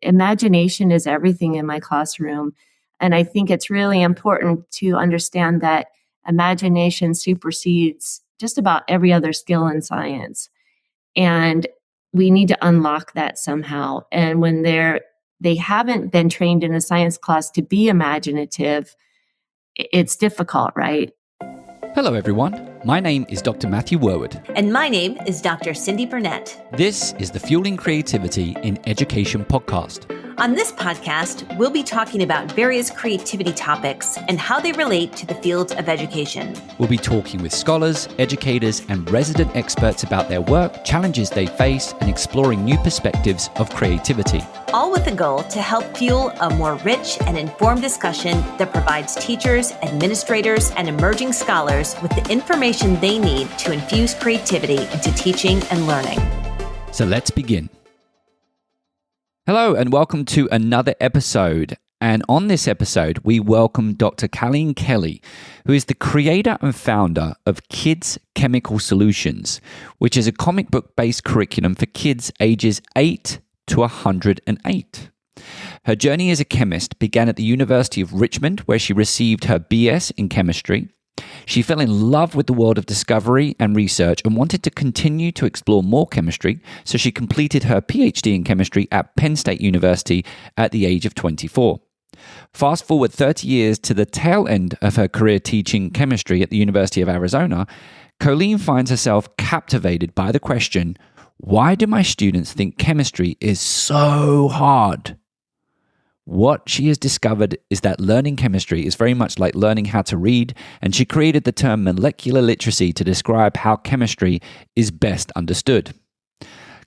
imagination is everything in my classroom. And I think it's really important to understand that imagination supersedes just about every other skill in science. And we need to unlock that somehow. And when they haven't been trained in a science class to be imaginative, it's difficult, right? Hello, everyone. My name is Dr. Matthew Worwood. And my name is Dr. Cyndi Burnett. This is the Fueling Creativity in Education podcast. On this podcast, we'll be talking about various creativity topics and how they relate to the field of education. We'll be talking with scholars, educators, and resident experts about their work, challenges they face, and exploring new perspectives of creativity. All with the goal to help fuel a more rich and informed discussion that provides teachers, administrators, and emerging scholars with the information they need to infuse creativity into teaching and learning. So let's begin. Hello and welcome to another episode. And on this episode, we welcome Dr. Colleen Kelley, who is the creator and founder of Kids Chemical Solutions, which is a comic book-based curriculum for kids ages 8 to 108. Her journey as a chemist began at the University of Richmond, where she received her BS in chemistry. She fell in love with the world of discovery and research and wanted to continue to explore more chemistry, so she completed her PhD in chemistry at Penn State University at the age of 24. Fast forward 30 years to the tail end of her career teaching chemistry at the University of Arizona, Colleen finds herself captivated by the question, why do my students think chemistry is so hard? What she has discovered is that learning chemistry is very much like learning how to read, and she created the term molecular literacy to describe how chemistry is best understood.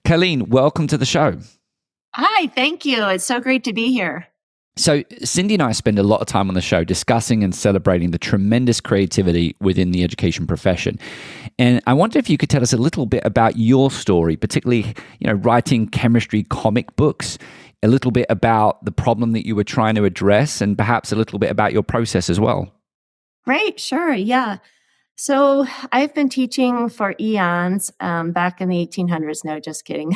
Colleen, welcome to the show. Hi, thank you. It's so great to be here. So Cyndi and I spend a lot of time on the show discussing and celebrating the tremendous creativity within the education profession. And I wonder if you could tell us a little bit about your story, particularly, writing chemistry comic books, a little bit about the problem that you were trying to address, and perhaps a little bit about your process as well. Great, sure, yeah. So I've been teaching for eons, back in the 1800s. No, just kidding.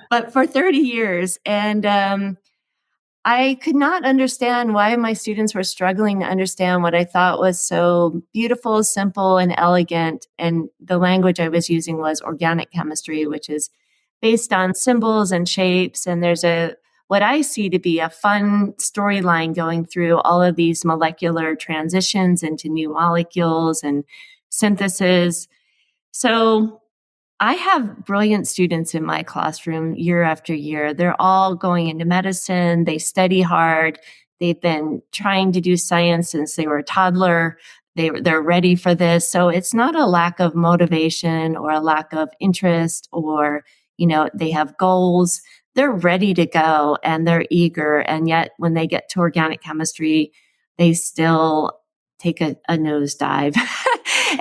But for 30 years. And I could not understand why my students were struggling to understand what I thought was so beautiful, simple, and elegant. And the language I was using was organic chemistry, which is based on symbols and shapes. And there's what I see to be a fun storyline going through all of these molecular transitions into new molecules and synthesis. So I have brilliant students in my classroom year after year. They're all going into medicine. They study hard. They've been trying to do science since they were a toddler. They're ready for this. So it's not a lack of motivation or a lack of interest, or they have goals. They're ready to go and they're eager. And yet when they get to organic chemistry, they still take a nosedive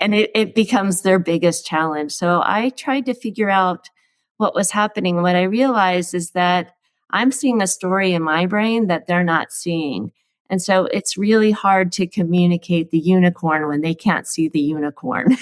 and it becomes their biggest challenge. So I tried to figure out what was happening. What I realized is that I'm seeing a story in my brain that they're not seeing. And so it's really hard to communicate the unicorn when they can't see the unicorn.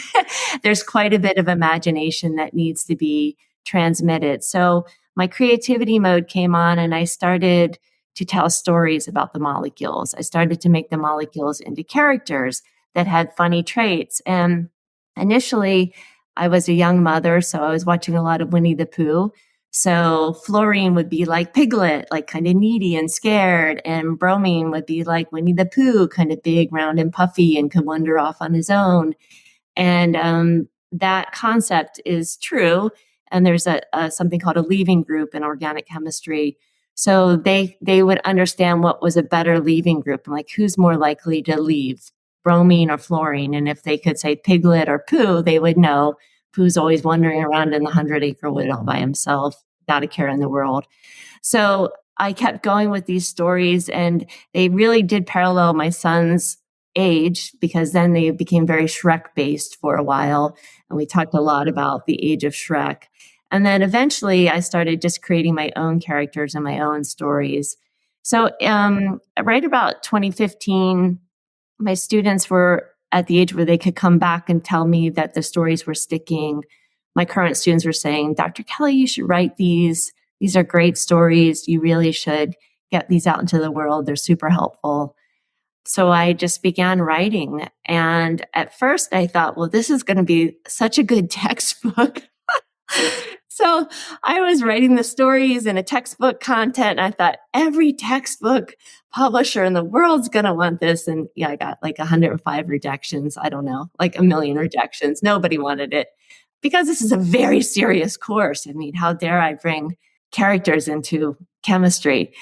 There's quite a bit of imagination that needs to be transmitted. So my creativity mode came on and I started to tell stories about the molecules. I started to make the molecules into characters that had funny traits. And initially I was a young mother, so I was watching a lot of Winnie the Pooh. So fluorine would be like Piglet, like kind of needy and scared. And bromine would be like Winnie the Pooh, kind of big, round, and puffy and could wander off on his own. And that concept is true. And there's something called a leaving group in organic chemistry. So they would understand what was a better leaving group, and like who's more likely to leave, bromine or fluorine. And if they could say Piglet or Pooh, they would know Pooh's always wandering around in the 100-acre wood all by himself, without a care in the world. So I kept going with these stories, and they really did parallel my son's age, because then they became very Shrek based for a while. And we talked a lot about the age of Shrek. And then eventually I started just creating my own characters and my own stories. So right about 2015, my students were at the age where they could come back and tell me that the stories were sticking. My current students were saying, Dr. Kelley, you should write these these are great stories. You really should get these out into the world. They're super helpful. So I just began writing. And at first I thought, well, this is going to be such a good textbook. So I was writing the stories in a textbook content. And I thought every textbook publisher in the world's going to want this. And yeah, I got like 105 rejections. I don't know, like a million rejections. Nobody wanted it because this is a very serious course. I mean, how dare I bring characters into chemistry?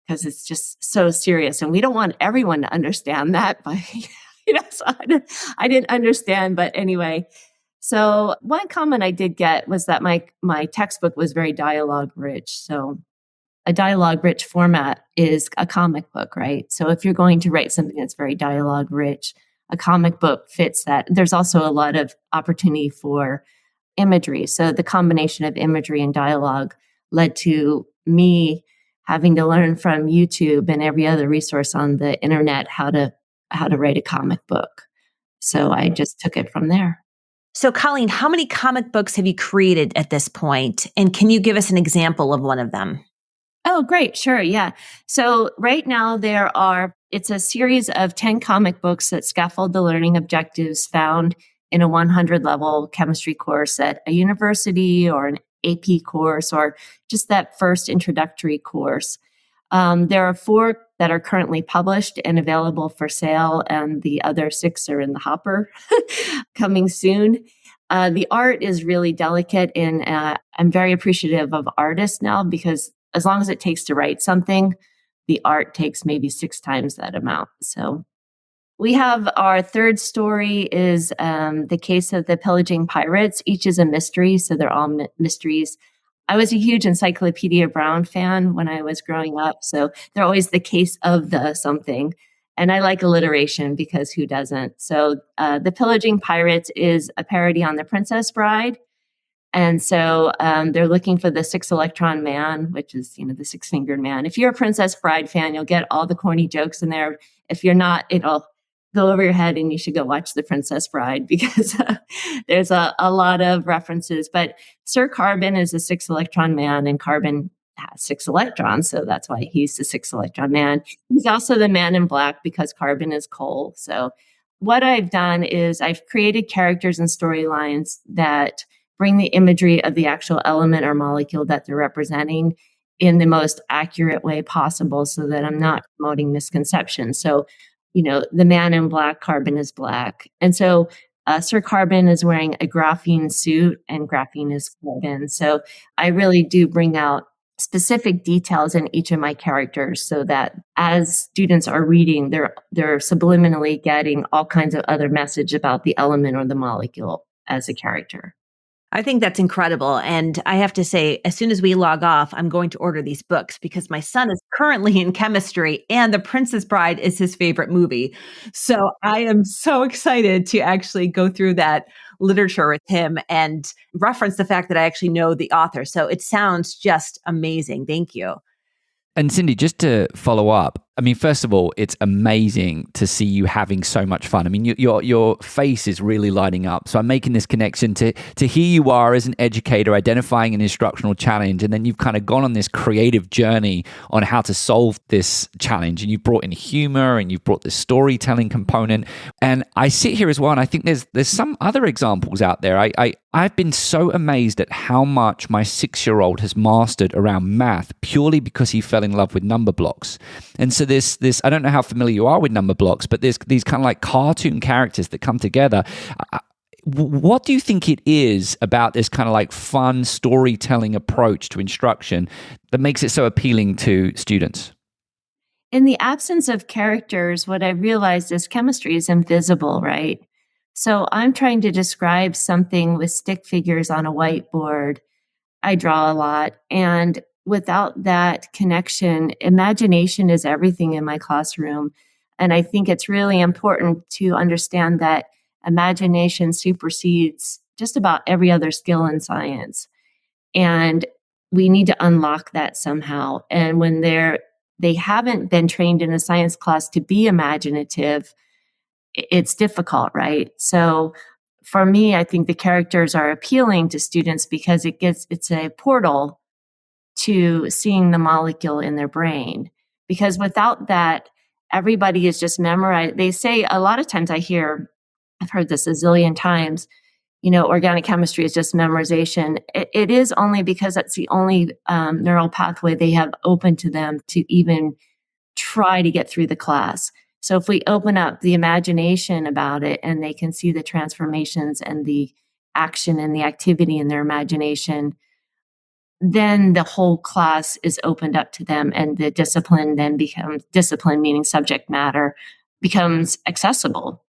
Because it's just so serious. And we don't want everyone to understand that. But, so I didn't understand. But anyway, so one comment I did get was that my textbook was very dialogue rich. So a dialogue rich format is a comic book, right? So if you're going to write something that's very dialogue rich, a comic book fits that. There's also a lot of opportunity for imagery. So the combination of imagery and dialogue led to me having to learn from YouTube and every other resource on the internet how to write a comic book. So I just took it from there. So, Colleen, how many comic books have you created at this point? And can you give us an example of one of them? Oh, great. Sure. Yeah. So right now it's a series of 10 comic books that scaffold the learning objectives found in a 100 level chemistry course at a university or an AP course or just that first introductory course. There are 4 that are currently published and available for sale, and the other 6 are in the hopper coming soon. The art is really delicate, and I'm very appreciative of artists now because as long as it takes to write something, the art takes maybe 6 times that amount. So we have our third story is the case of the pillaging pirates. Each is a mystery, so they're all mysteries. I was a huge Encyclopedia Brown fan when I was growing up, so they're always the case of the something. And I like alliteration because who doesn't? So the pillaging pirates is a parody on The Princess Bride. And so they're looking for the 6-electron man, which is, the 6-fingered man. If you're a Princess Bride fan, you'll get all the corny jokes in there. If you're not, it'll go over your head and you should go watch The Princess Bride because there's a lot of references. But Sir Carbon is a 6-electron man, and Carbon has 6 electrons. So that's why he's the 6-electron man. He's also the man in black because Carbon is coal. So what I've done is I've created characters and storylines that bring the imagery of the actual element or molecule that they're representing in the most accurate way possible so that I'm not promoting misconceptions. So, the man in black, Carbon is black. And so Sir Carbon is wearing a graphene suit and graphene is carbon. So I really do bring out specific details in each of my characters so that as students are reading, they're subliminally getting all kinds of other message about the element or the molecule as a character. I think that's incredible. And I have to say, as soon as we log off, I'm going to order these books because my son is currently in chemistry and The Princess Bride is his favorite movie. So I am so excited to actually go through that literature with him and reference the fact that I actually know the author. So it sounds just amazing. Thank you. And Cyndi, just to follow up, I mean, first of all, it's amazing to see you having so much fun. I mean, your face is really lighting up. So I'm making this connection to here you are as an educator identifying an instructional challenge, and then you've kind of gone on this creative journey on how to solve this challenge. And you've brought in humor and you've brought this storytelling component. And I sit here as well, and I think there's some other examples out there. I've been so amazed at how much my 6-year-old has mastered around math purely because he fell in love with number blocks. And so this I don't know how familiar you are with number blocks, but there's these kind of like cartoon characters that come together. What do you think it is about this kind of like fun storytelling approach to instruction that makes it so appealing to students? In the absence of characters, what I realized is chemistry is invisible, right? So I'm trying to describe something with stick figures on a whiteboard. I draw a lot. And without that connection, imagination is everything in my classroom. And I think it's really important to understand that imagination supersedes just about every other skill in science. And we need to unlock that somehow. And when they haven't been trained in a science class to be imaginative, it's difficult, right? So for me, I think the characters are appealing to students because it's a portal to seeing the molecule in their brain. Because without that, everybody is just memorized. They say a lot of times I've heard this a zillion times, organic chemistry is just memorization. It is only because that's the only neural pathway they have open to them to even try to get through the class. So if we open up the imagination about it and they can see the transformations and the action and the activity in their imagination, then the whole class is opened up to them, and the discipline then becomes discipline, meaning subject matter, becomes accessible.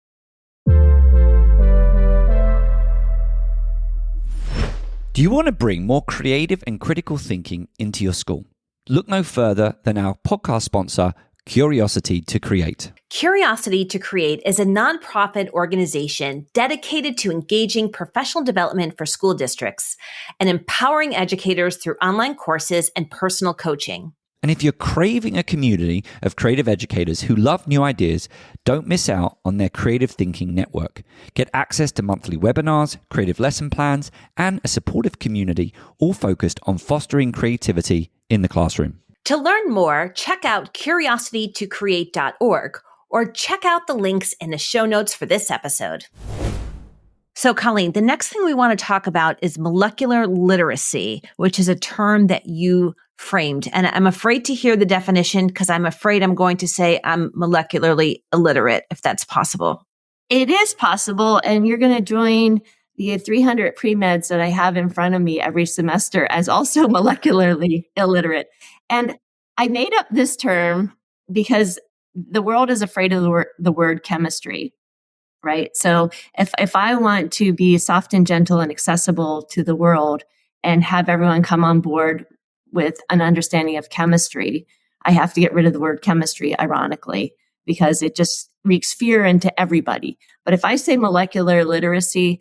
Do you want to bring more creative and critical thinking into your school? Look no further than our podcast sponsor, Curiosity to Create. Curiosity to Create is a nonprofit organization dedicated to engaging professional development for school districts and empowering educators through online courses and personal coaching. And if you're craving a community of creative educators who love new ideas, don't miss out on their Creative Thinking Network. Get access to monthly webinars, creative lesson plans, and a supportive community, all focused on fostering creativity in the classroom. To learn more, check out curiositytocreate.org or check out the links in the show notes for this episode. So, Colleen, the next thing we want to talk about is molecular literacy, which is a term that you framed. And I'm afraid to hear the definition because I'm afraid I'm going to say I'm molecularly illiterate, if that's possible. It is possible. And you're going to join the 300 pre-meds that I have in front of me every semester as also molecularly illiterate. And I made up this term because the world is afraid of the word chemistry, right? So if I want to be soft and gentle and accessible to the world and have everyone come on board with an understanding of chemistry, I have to get rid of the word chemistry, ironically, because it just wreaks fear into everybody. But if I say molecular literacy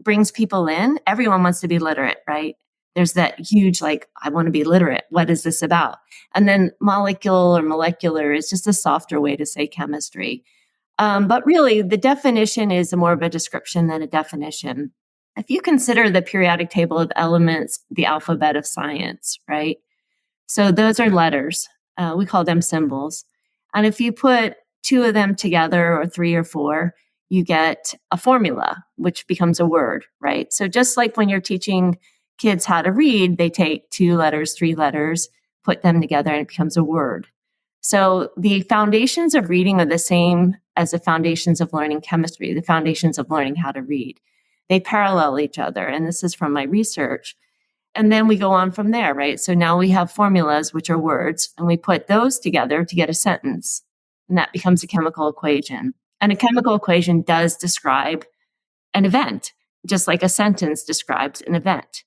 brings people in. Everyone wants to be literate, right? There's that huge, I want to be literate. What is this about? And then molecule or molecular is just a softer way to say chemistry. But really, the definition is more of a description than a definition. If you consider the periodic table of elements, the alphabet of science, right? So those are letters. We call them symbols. And if you put two of them together or three or four, you get a formula, which becomes a word, right? So just like when you're teaching kids how to read, they take 2 letters, 3 letters, put them together, and it becomes a word. So the foundations of reading are the same as the foundations of learning chemistry, the foundations of learning how to read. They parallel each other. And this is from my research. And then we go on from there, right? So now we have formulas, which are words, and we put those together to get a sentence. And that becomes a chemical equation. And a chemical equation does describe an event, just like a sentence describes an event.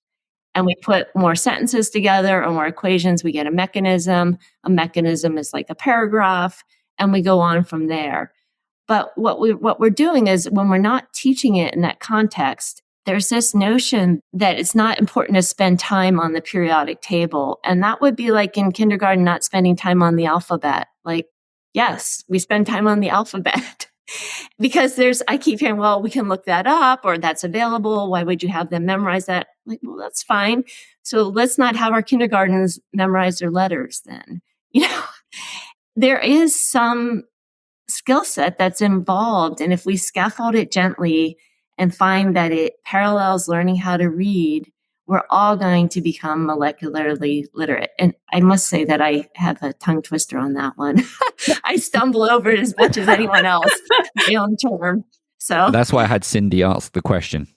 And we put more sentences together or more equations, we get a mechanism. A mechanism is like a paragraph, and we go on from there. But what we're doing is when we're not teaching it in that context, there's this notion that it's not important to spend time on the periodic table. And that would be like in kindergarten, not spending time on the alphabet. Yes, we spend time on the alphabet because I keep hearing, well, we can look that up or that's available. Why would you have them memorize that? Well, that's fine. So let's not have our kindergartners memorize their letters then. There is some skill set that's involved. And if we scaffold it gently and find that it parallels learning how to read, we're all going to become molecularly literate. And I must say that I have a tongue twister on that one. I stumble over it as much as anyone else, my own term. So that's why I had Cyndi ask the question.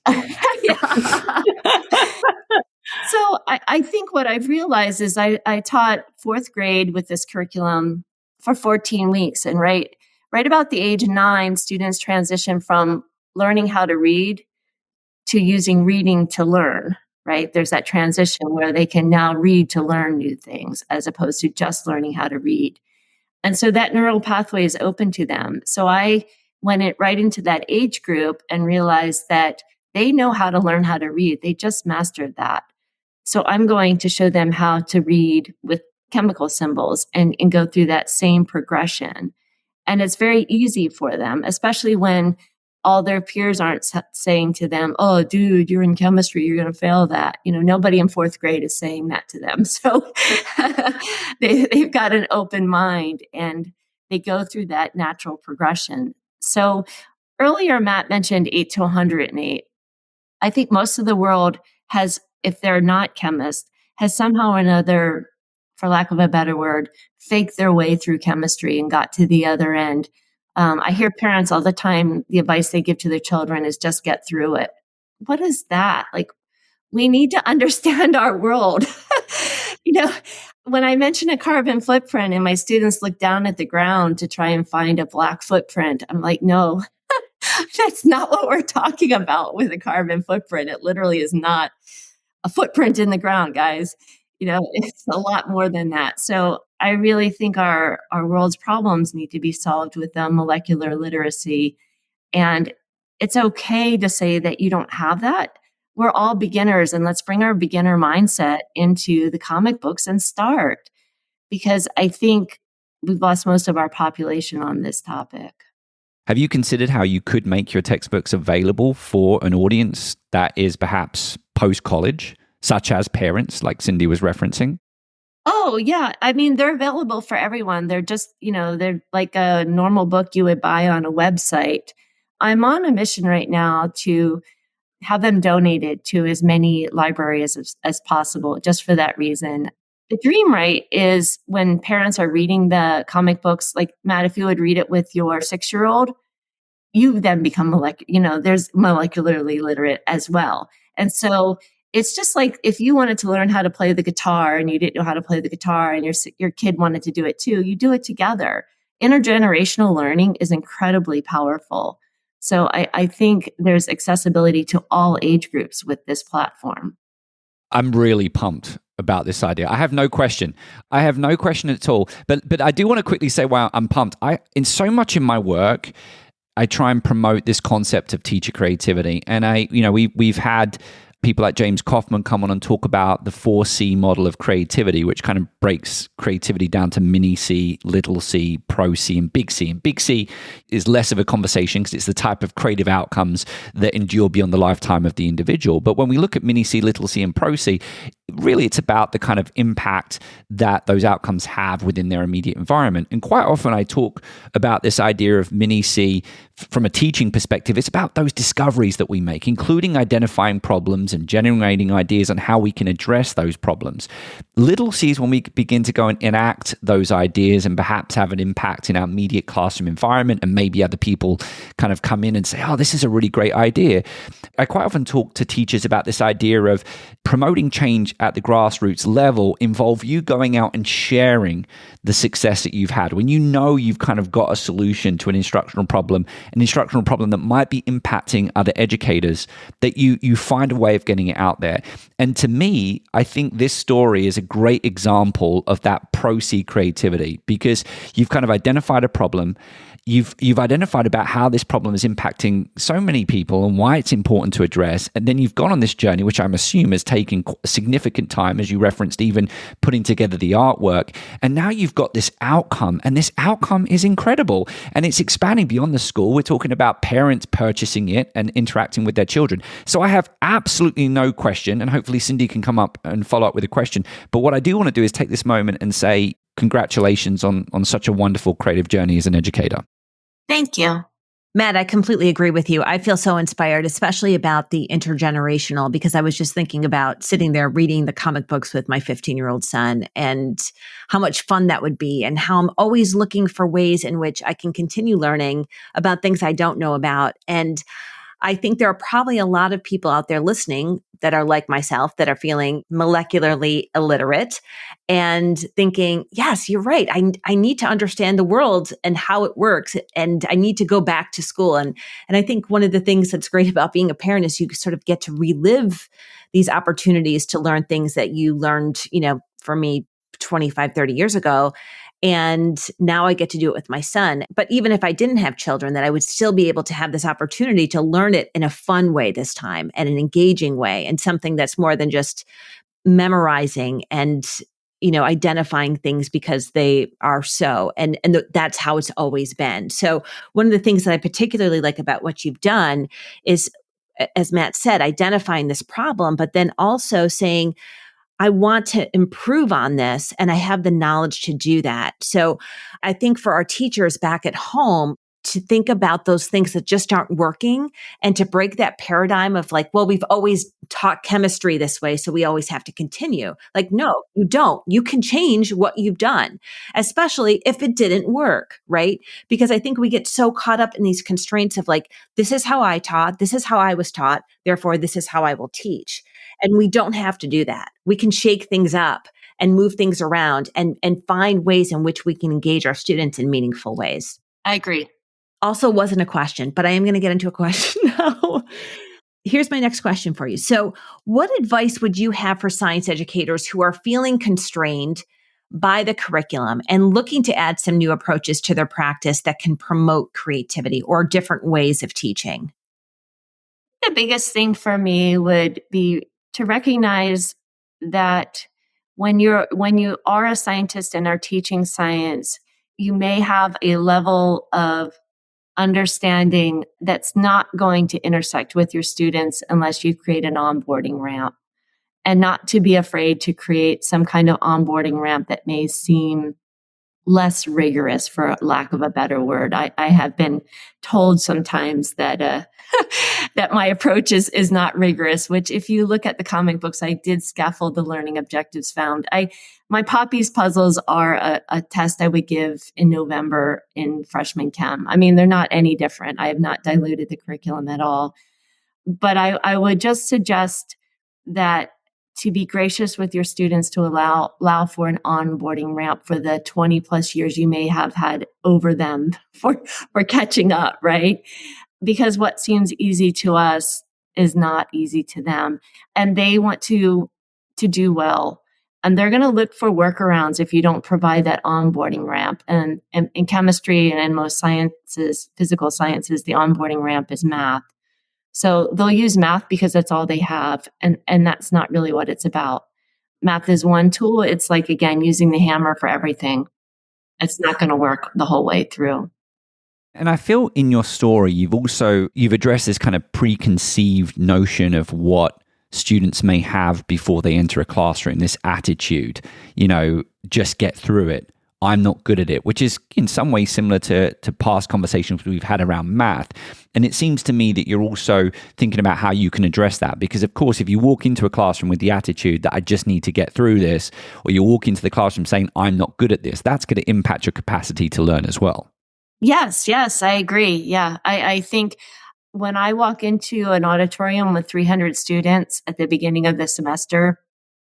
So I think what I've realized is I taught 4th grade with this curriculum for 14 weeks. And right about the age of 9, students transition from learning how to read to using reading to learn, right? There's that transition where they can now read to learn new things as opposed to just learning how to read. And so that neural pathway is open to them. So I went right into that age group and realized that they know how to learn how to read. They just mastered that. So I'm going to show them how to read with chemical symbols and go through that same progression. And it's very easy for them, especially when all their peers aren't saying to them, oh, dude, you're in chemistry, you're going to fail that. Nobody in fourth grade is saying that to them. So they've got an open mind and they go through that natural progression. So earlier, Matt mentioned 8 to 108. I think most of the world has, if they're not chemists, has somehow or another, for lack of a better word, faked their way through chemistry and got to the other end. I hear parents all the time, the advice they give to their children is just get through it. What is that? Like, we need to understand our world. When I mention a carbon footprint and my students look down at the ground to try and find a black footprint, I'm like, no, that's not what we're talking about with a carbon footprint. It literally is not a footprint in the ground, guys. It's a lot more than that. So I really think our world's problems need to be solved with molecular literacy. And it's okay to say that you don't have that. We're all beginners, and let's bring our beginner mindset into the comic books and start, because I think we've lost most of our population on this topic. Have you considered how you could make your textbooks available for an audience that is perhaps post-college, such as parents, like Cyndi was referencing? Oh, yeah. I mean, they're available for everyone. They're just, they're like a normal book you would buy on a website. I'm on a mission right now to have them donated to as many libraries as possible, just for that reason. The dream, right, is when parents are reading the comic books, like Matt, if you would read it with your 6-year-old, you then become there's molecularly literate as well. And so it's just like if you wanted to learn how to play the guitar and you didn't know how to play the guitar and your kid wanted to do it too, you do it together. Intergenerational learning is incredibly powerful. So I think there's accessibility to all age groups with this platform. I'm really pumped about this idea. I have no question. At all. But I do want to quickly say why I'm pumped. In so much in my work, I try and promote this concept of teacher creativity. And we've had people like James Kaufman come on and talk about the 4C model of creativity, which kind of breaks creativity down to mini C, little c, pro C, and big C. And big C is less of a conversation because it's the type of creative outcomes that endure beyond the lifetime of the individual. But when we look at mini C, little c, and pro C, really it's about the kind of impact that those outcomes have within their immediate environment. And quite often I talk about this idea of mini C from a teaching perspective. It's about those discoveries that we make, including identifying problems and generating ideas on how we can address those problems. Little C is when we begin to go and enact those ideas and perhaps have an impact in our immediate classroom environment, and maybe other people kind of come in and say, oh, this is a really great idea. I quite often talk to teachers about this idea of promoting change at the grassroots level involve you going out and sharing the success that you've had. When you've kind of got a solution to an instructional problem that might be impacting other educators, that you find a way of getting it out there. And to me, I think this story is a great example of that pro-C creativity, because you've kind of identified a problem. You've identified about how this problem is impacting so many people and why it's important to address. And then you've gone on this journey, which I'm assuming has taken significant time, as you referenced, even putting together the artwork. And now you've got this outcome, and this outcome is incredible. And it's expanding beyond the school. We're talking about parents purchasing it and interacting with their children. So I have absolutely no question, and hopefully Cyndi can come up and follow up with a question. But what I do want to do is take this moment and say congratulations on such a wonderful creative journey as an educator. Thank you. Matt, I completely agree with you. I feel so inspired, especially about the intergenerational, because I was just thinking about sitting there reading the comic books with my 15-year-old son and how much fun that would be, and how I'm always looking for ways in which I can continue learning about things I don't know about. And I think there are probably a lot of people out there listening that are like myself, that are feeling molecularly illiterate and thinking, yes, you're right. I need to understand the world and how it works. And I need to go back to school. And I think one of the things that's great about being a parent is you sort of get to relive these opportunities to learn things that you learned, for me, 25, 30 years ago. And now I get to do it with my son. But even if I didn't have children, that I would still be able to have this opportunity to learn it in a fun way this time, and an engaging way, and something that's more than just memorizing and identifying things because they are so, and that's how it's always been. So one of the things that I particularly like about what you've done is, as Matt said, identifying this problem, but then also saying, I want to improve on this and I have the knowledge to do that. So I think for our teachers back at home to think about those things that just aren't working and to break that paradigm of like, well, we've always taught chemistry this way, so we always have to continue. Like, no, you don't. You can change what you've done, especially if it didn't work, right? Because I think we get so caught up in these constraints of like, this is how I taught, this is how I was taught, therefore this is how I will teach. And we don't have to do that. We can shake things up and move things around and find ways in which we can engage our students in meaningful ways. I agree. Also wasn't a question, but I am going to get into a question now. Here's my next question for you. So what advice would you have for science educators who are feeling constrained by the curriculum and looking to add some new approaches to their practice that can promote creativity or different ways of teaching? The biggest thing for me would be to recognize that when you are a scientist and are teaching science, you may have a level of understanding that's not going to intersect with your students unless you create an onboarding ramp, and not to be afraid to create some kind of onboarding ramp that may seem less rigorous, for lack of a better word. I have been told sometimes that that my approach is not rigorous, which if you look at the comic books, I did scaffold the learning objectives found. My Poppies puzzles are a test I would give in November in freshman chem. I mean, they're not any different. I have not diluted the curriculum at all. But I would just suggest that to be gracious with your students, to allow for an onboarding ramp for the 20 plus years you may have had over them for catching up, right? Because what seems easy to us is not easy to them. And they want to do well. And they're going to look for workarounds if you don't provide that onboarding ramp. And in chemistry and in most sciences, physical sciences, the onboarding ramp is math. So they'll use math because that's all they have. And that's not really what it's about. Math is one tool. It's like, again, using the hammer for everything. It's not going to work the whole way through. And I feel in your story, you've addressed this kind of preconceived notion of what students may have before they enter a classroom, this attitude, just get through it. I'm not good at it, which is in some ways similar to past conversations we've had around math. And it seems to me that you're also thinking about how you can address that. Because of course, if you walk into a classroom with the attitude that I just need to get through this, or you walk into the classroom saying I'm not good at this, that's going to impact your capacity to learn as well. Yes, I agree. Yeah, I think when I walk into an auditorium with 300 students at the beginning of the semester,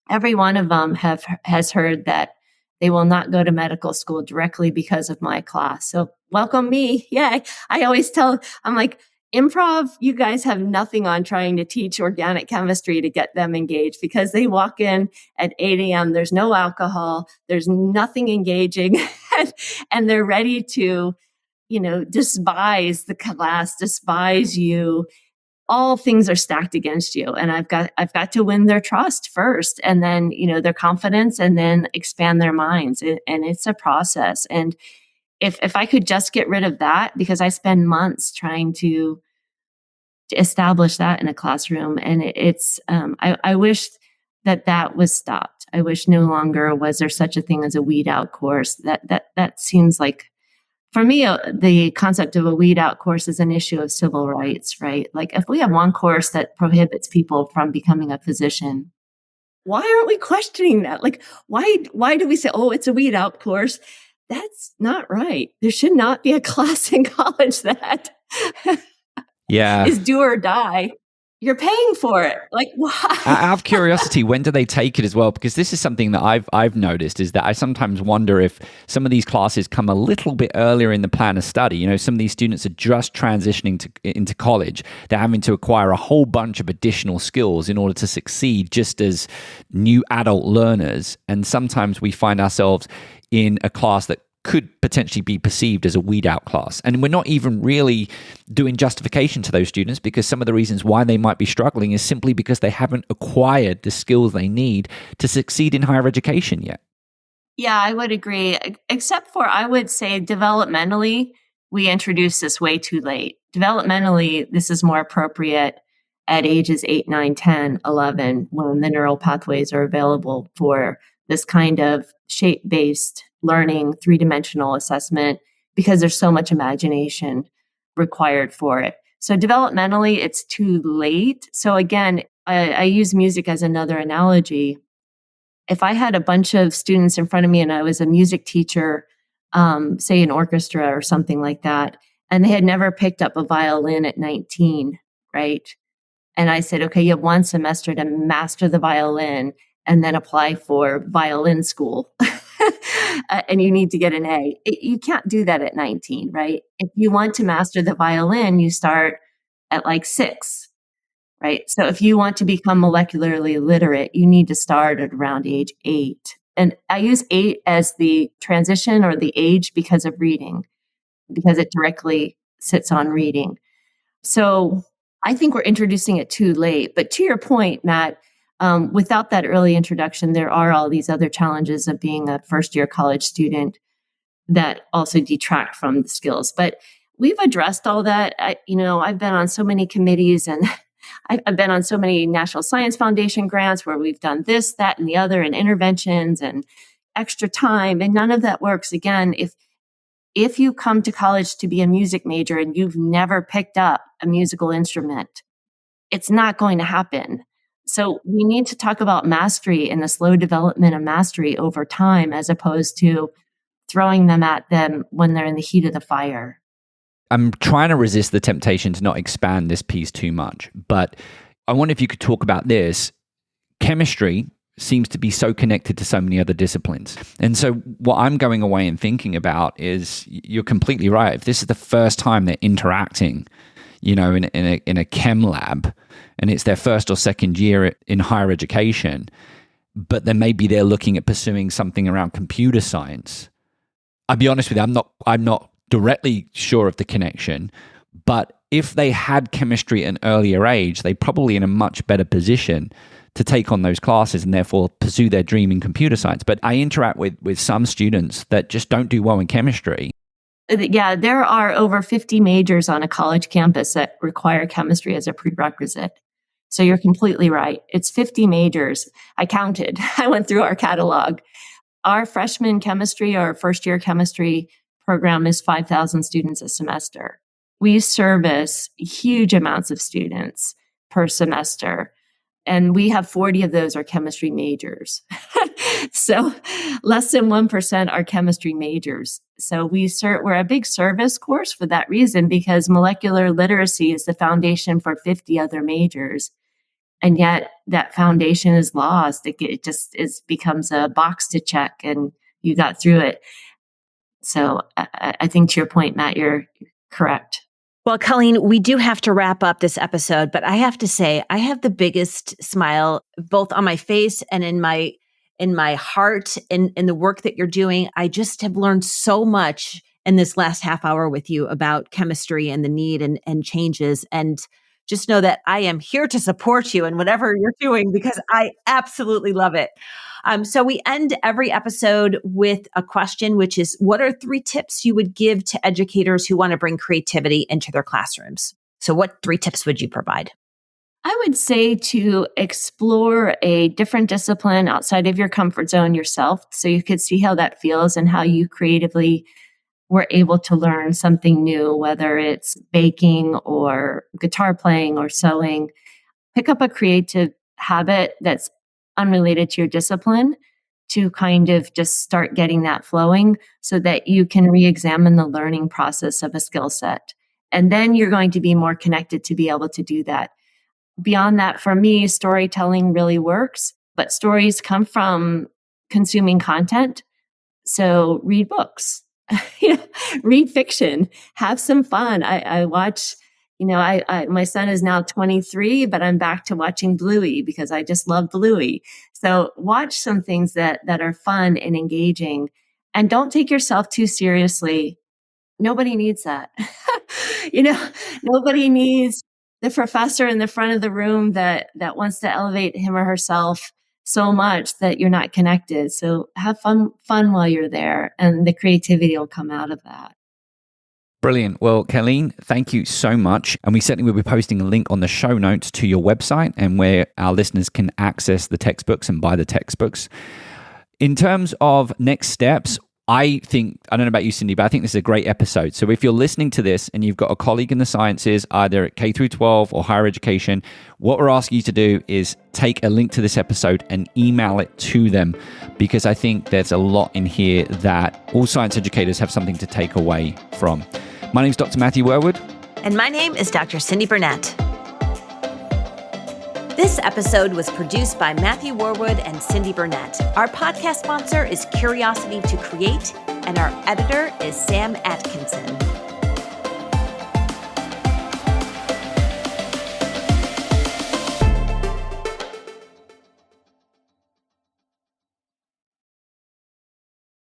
every one of them has heard that they will not go to medical school directly because of my class. So welcome me. Yeah, I always I'm like, improv, you guys have nothing on trying to teach organic chemistry to get them engaged, because they walk in at 8 a.m. There's no alcohol. There's nothing engaging. And they're ready to despise the class, despise you. All things are stacked against you. And I've got to win their trust first, and then, their confidence, and then expand their minds. And it's a process. And if I could just get rid of that, because I spend months trying to establish that in a classroom. And I wish that was stopped. I wish no longer was there such a thing as a weed out course. That seems like, for me, the concept of a weed out course is an issue of civil rights, right? Like, if we have one course that prohibits people from becoming a physician, why aren't we questioning that? Like, why do we say, oh, it's a weed out course? That's not right. There should not be a class in college that is do or die. You're paying for it. Like, why? Out of curiosity, when do they take it as well? Because this is something that I've noticed, is that I sometimes wonder if some of these classes come a little bit earlier in the plan of study. Some of these students are just transitioning into college. They're having to acquire a whole bunch of additional skills in order to succeed just as new adult learners. And sometimes we find ourselves in a class that could potentially be perceived as a weed out class. And we're not even really doing justification to those students, because some of the reasons why they might be struggling is simply because they haven't acquired the skills they need to succeed in higher education yet. Yeah, I would agree. Except for, I would say, developmentally, we introduced this way too late. Developmentally, this is more appropriate at ages 8, 9, 10, 11, when the neural pathways are available for this kind of shape-based learning, three-dimensional assessment, because there's so much imagination required for it. So developmentally, it's too late. So again, I use music as another analogy. If I had a bunch of students in front of me and I was a music teacher, say an orchestra or something like that, and they had never picked up a violin at 19, right? And I said, okay, you have one semester to master the violin and then apply for violin school. And you need to get an A. You can't do that at 19, right? If you want to master the violin, you start at like 6, right? So if you want to become molecularly literate, you need to start at around age 8. And I use 8 as the transition or the age because of reading, because it directly sits on reading. So I think we're introducing it too late. But to your point, Matt, without that early introduction, there are all these other challenges of being a first year college student that also detract from the skills. But we've addressed all that. I've been on so many committees and I've been on so many National Science Foundation grants where we've done this, that, and the other, and interventions and extra time, and none of that works. Again, if you come to college to be a music major and you've never picked up a musical instrument, it's not going to happen. So we need to talk about mastery and the slow development of mastery over time, as opposed to throwing them at them when they're in the heat of the fire. I'm trying to resist the temptation to not expand this piece too much, but I wonder if you could talk about this. Chemistry seems to be so connected to so many other disciplines. And so what I'm going away and thinking about is, you're completely right. If this is the first time they're interacting, in a chem lab, and it's their first or second year in higher education, but then maybe they're looking at pursuing something around computer science. I'll be honest with you, I'm not directly sure of the connection, but if they had chemistry at an earlier age, they're probably in a much better position to take on those classes and therefore pursue their dream in computer science. But I interact with some students that just don't do well in chemistry. Yeah, there are over 50 majors on a college campus that require chemistry as a prerequisite. So you're completely right. It's 50 majors. I counted. I went through our catalog. Our freshman chemistry or first year chemistry program is 5,000 students a semester. We service huge amounts of students per semester, and we have 40 of those are chemistry majors. So less than 1% are chemistry majors. So we're a big service course for that reason, because molecular literacy is the foundation for 50 other majors. And yet that foundation is lost. It just becomes a box to check and you got through it. So I think to your point, Matt, you're correct. Well, Colleen, we do have to wrap up this episode, but I have to say, I have the biggest smile both on my face and in my heart, in the work that you're doing. I just have learned so much in this last half hour with you about chemistry and the need and changes. And just know that I am here to support you in whatever you're doing, because I absolutely love it. So we end every episode with a question, which is, what are 3 tips you would give to educators who want to bring creativity into their classrooms? So what 3 tips would you provide? I would say to explore a different discipline outside of your comfort zone yourself, so you could see how that feels and how you creatively were able to learn something new, whether it's baking or guitar playing or sewing. Pick up a creative habit that's unrelated to your discipline to kind of just start getting that flowing so that you can re-examine the learning process of a skill set. And then you're going to be more connected to be able to do that. Beyond that, for me, storytelling really works, but stories come from consuming content. So read books, read fiction, have some fun. I watch, my son is now 23, but I'm back to watching Bluey because I just love Bluey. So watch some things that are fun and engaging, and don't take yourself too seriously. Nobody needs that. Nobody needs the professor in the front of the room that wants to elevate him or herself so much that you're not connected. So have fun while you're there, and the creativity will come out of that. Brilliant. Well, Colleen, thank you so much. And we certainly will be posting a link on the show notes to your website and where our listeners can access the textbooks and buy the textbooks. In terms of next steps, I don't know about you, Cyndi, but I think this is a great episode. So if you're listening to this and you've got a colleague in the sciences, either at K through 12 or higher education, what we're asking you to do is take a link to this episode and email it to them, because I think there's a lot in here that all science educators have something to take away from. My name is Dr. Matthew Worwood. And my name is Dr. Cyndi Burnett. This episode was produced by Matthew Worwood and Cyndi Burnett. Our podcast sponsor is Curiosity to Create, and our editor is Sam Atkinson.